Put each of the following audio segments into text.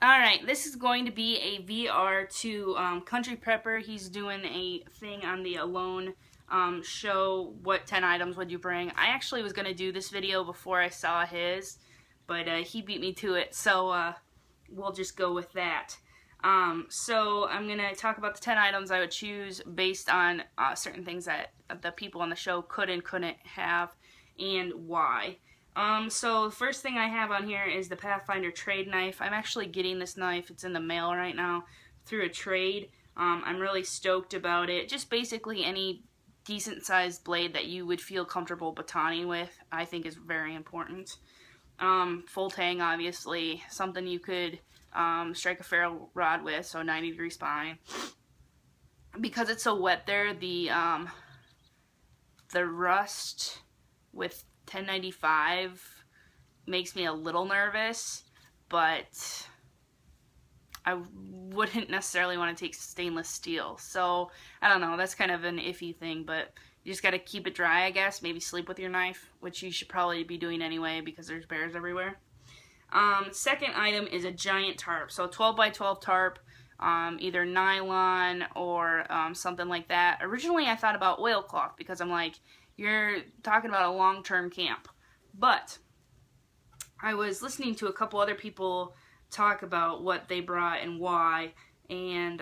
Alright, this is going to be a VR to CountryPrepper. He's doing a thing on the Alone show, what 10 items would you bring. I actually was going to do this video before I saw his, but he beat me to it, so we'll just go with that. So I'm going to talk about the 10 items I would choose based on certain things that the people on the show could and couldn't have, and why. So the first thing I have on here is the Pathfinder trade knife. I'm actually getting this knife. It's in the mail right now through a trade. I'm really stoked about it. Just basically any decent sized blade that you would feel comfortable batoning with, I think is very important. Full tang, obviously, something you could strike a ferro rod with, so 90-degree spine. Because it's so wet there, the rust with 1095 makes me a little nervous, but I wouldn't necessarily want to take stainless steel. So, I don't know, that's kind of an iffy thing, but you just gotta keep it dry, I guess. Maybe sleep with your knife, which you should probably be doing anyway because there's bears everywhere. Second item is a giant tarp. So 12 by 12 tarp, either nylon or something like that. Originally I thought about oilcloth because I'm like, you're talking about a long-term camp. But I was listening to a couple other people talk about what they brought and why, and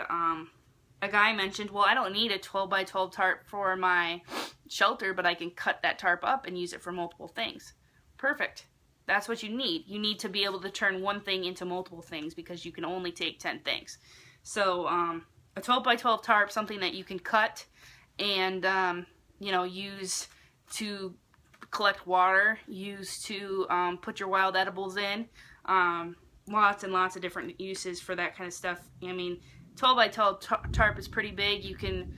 a guy mentioned, well, I don't need a 12 by 12 tarp for my shelter, but I can cut that tarp up and use it for multiple things. Perfect. That's what you need. You need to be able to turn one thing into multiple things because you can only take 10 things. So a 12 by 12 tarp, something that you can cut and you know, use to collect water, use to put your wild edibles in. Lots and lots of different uses for that kind of stuff. I mean, 12 by 12 tarp is pretty big. You can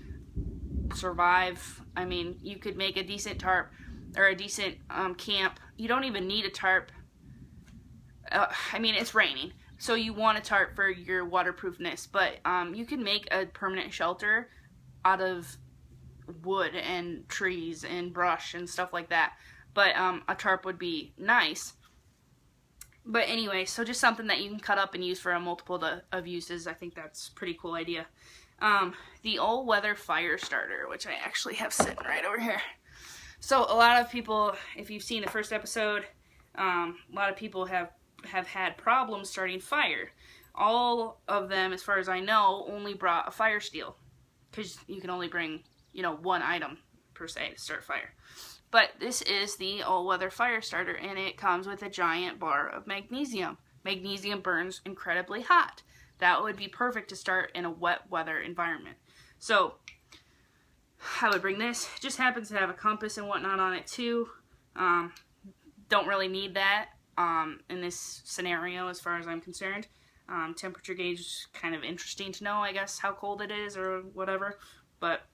survive. I mean, you could make a decent tarp or a decent camp. You don't even need a tarp. I mean, it's raining, so you want a tarp for your waterproofness, but you can make a permanent shelter out of wood and trees and brush and stuff like that. But a tarp would be nice. But anyway, so just something that you can cut up and use for a multiple of uses. I think that's a pretty cool idea. The all-weather fire starter, which I actually have sitting right over here. So a lot of people, if you've seen the first episode, a lot of people have had problems starting fire. All of them, as far as I know, only brought a fire steel, because you can only bring, you know, one item per se to start fire. But this is the all-weather fire starter, and it comes with a giant bar of magnesium. Magnesium burns incredibly hot. That would be perfect to start in a wet weather environment. So I would bring this. It just happens to have a compass and whatnot on it too. Don't really need that in this scenario as far as I'm concerned. Temperature gauge is kind of interesting to know, I guess, how cold it is or whatever, but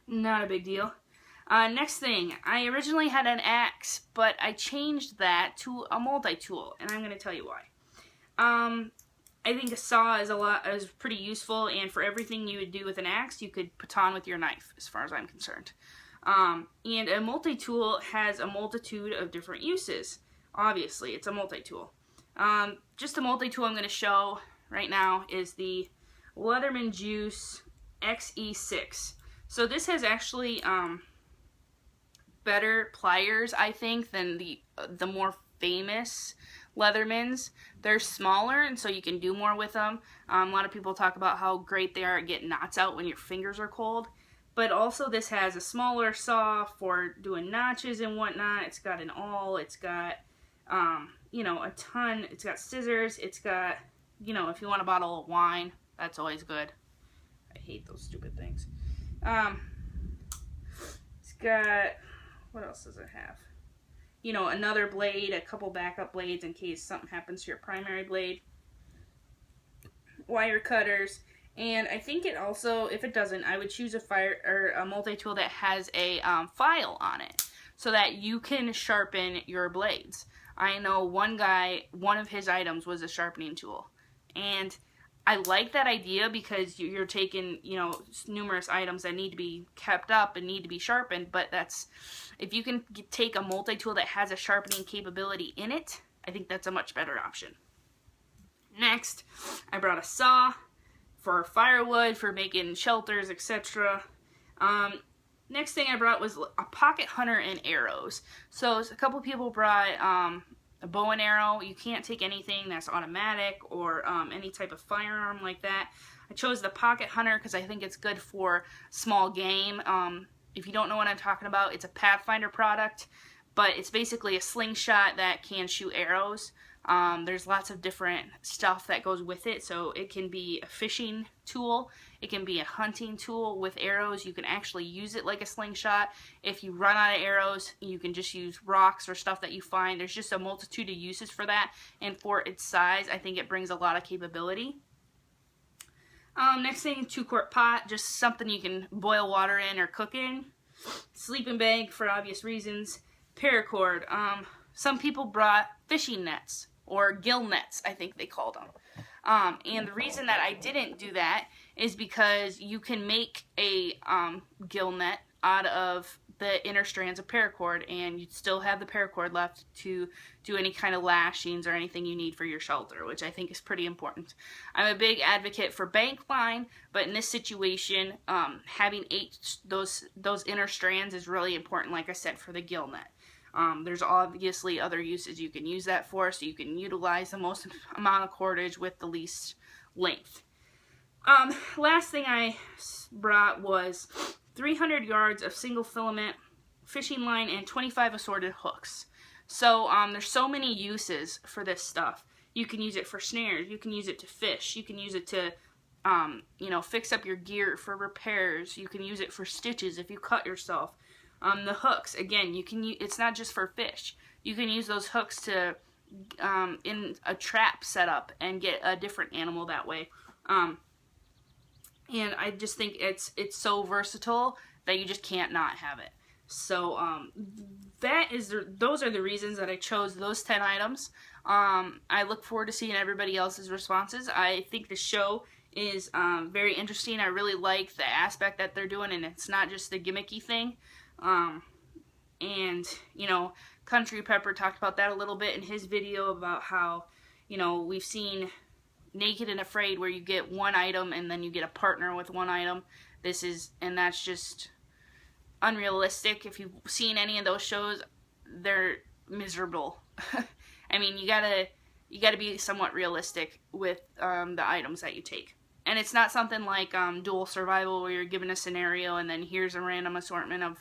not a big deal. Next thing, I originally had an axe, but I changed that to a multi-tool, and I'm going to tell you why. I think a saw is pretty useful, and for everything you would do with an axe, you could baton with your knife, as far as I'm concerned. And a multi-tool has a multitude of different uses. Obviously, it's a multi-tool. Just a multi-tool I'm going to show right now is the Leatherman Juice XE6. So this has actually better pliers, I think, than the more famous Leathermans. They're smaller, and so you can do more with them. A lot of people talk about how great they are at getting knots out when your fingers are cold. But also this has a smaller saw for doing notches and whatnot. It's got an awl. It's got, you know, a ton. It's got scissors. It's got, you know, if you want a bottle of wine, that's always good. I hate those stupid things. It's got, what else does it have? You know, another blade, a couple backup blades in case something happens to your primary blade. Wire cutters. And I think it also, if it doesn't, I would choose a multi-tool that has a file on it so that you can sharpen your blades. I know one guy, one of his items was a sharpening tool. And I like that idea because you're taking, you know, numerous items that need to be kept up and need to be sharpened, but that's, if you can take a multi-tool that has a sharpening capability in it, I think that's a much better option. Next, I brought a saw for firewood, for making shelters, etc. Next thing I brought was a pocket hunter and arrows. So a couple people brought a bow and arrow. You can't take anything that's automatic or any type of firearm like that. I chose the pocket hunter because I think it's good for small game. If you don't know what I'm talking about, it's a Pathfinder product, but it's basically a slingshot that can shoot arrows. There's lots of different stuff that goes with it, so it can be a fishing tool, it can be a hunting tool with arrows. You can actually use it like a slingshot. If you run out of arrows, you can just use rocks or stuff that you find. There's just a multitude of uses for that, and for its size, I think it brings a lot of capability. Next thing, 2-quart pot, just something you can boil water in or cook in. Sleeping bag for obvious reasons. Paracord. Some people brought fishing nets, or gill nets, I think they called them. And the reason that I didn't do that is because you can make a gill net out of the inner strands of paracord, and you'd still have the paracord left to do any kind of lashings or anything you need for your shelter, which I think is pretty important. I'm a big advocate for bank line, but in this situation, having those inner strands is really important, like I said, for the gill net. There's obviously other uses you can use that for, so you can utilize the most amount of cordage with the least length. Last thing I brought was 300 yards of single filament fishing line and 25 assorted hooks. So there's so many uses for this stuff. You can use it for snares, you can use it to fish, you can use it to you know, fix up your gear for repairs, you can use it for stitches if you cut yourself. The hooks, again, it's not just for fish. You can use those hooks to in a trap setup and get a different animal that way. And I just think it's so versatile that you just can't not have it. So those are the reasons that I chose those 10 items. I look forward to seeing everybody else's responses. I think the show is very interesting. I really like the aspect that they're doing, and it's not just the gimmicky thing. And, you know, CountryPrepper talked about that a little bit in his video about how, you know, we've seen Naked and Afraid where you get one item and then you get a partner with one item. And that's just unrealistic. If you've seen any of those shows, they're miserable. I mean, you gotta be somewhat realistic with the items that you take. And it's not something like Dual Survival where you're given a scenario and then here's a random assortment of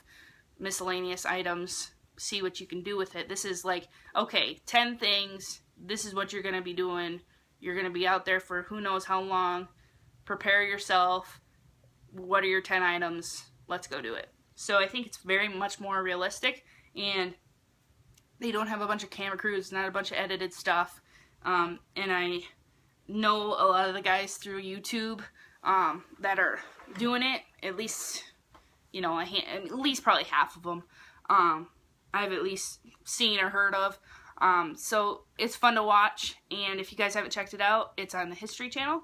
miscellaneous items, see what you can do with it. This is like, okay, 10 things, this is what you're going to be doing. You're going to be out there for who knows how long. Prepare yourself. What are your 10 items? Let's go do it. So I think it's very much more realistic, and they don't have a bunch of camera crews, not a bunch of edited stuff. And I know a lot of the guys through YouTube that are doing it, at least, you know, at least probably half of them I've at least seen or heard of. So it's fun to watch, and if you guys haven't checked it out, it's on the History Channel.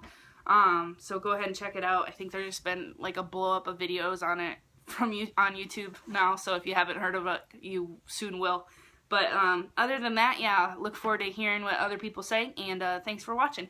So go ahead and check it out. I think there's been like a blow up of videos on it on YouTube now, so if you haven't heard of it, you soon will. But other than that, yeah, look forward to hearing what other people say, and thanks for watching.